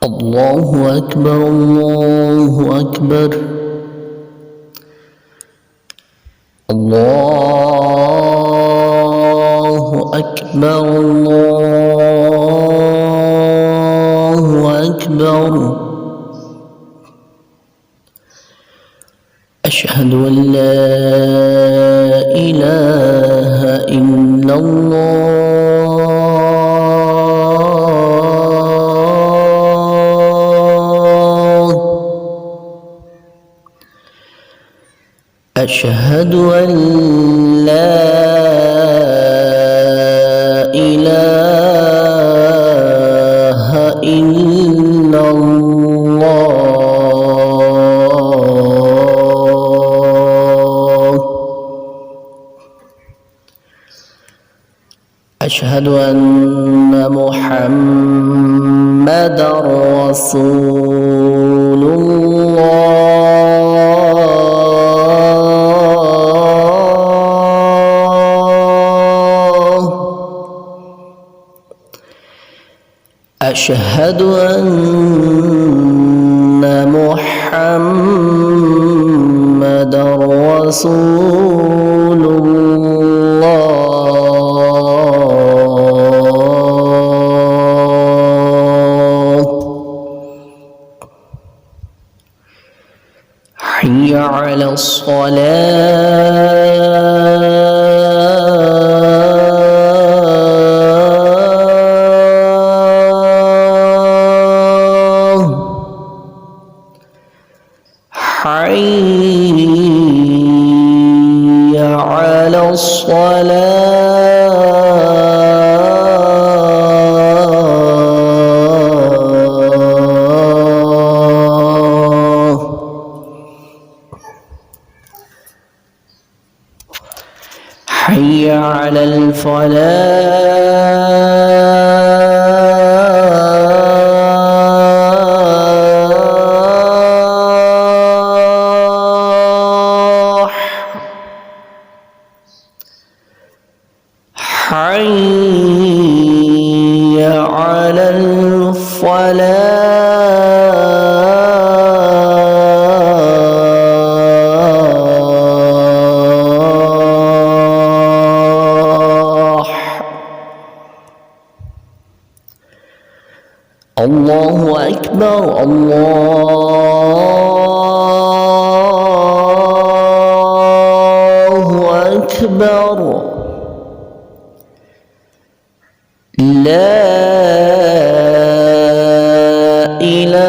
الله أكبر الله أكبر الله أكبر الله أكبر أشهد أن لا إله إلا الله أشهد أن لا إله إلا الله أشهد أن محمدًا رسول الله أشهد أن محمدًا رسول الله حي على حي على الصلاة حي على الفلاح حي على الفلاح الله أكبر الله أكبر لا إله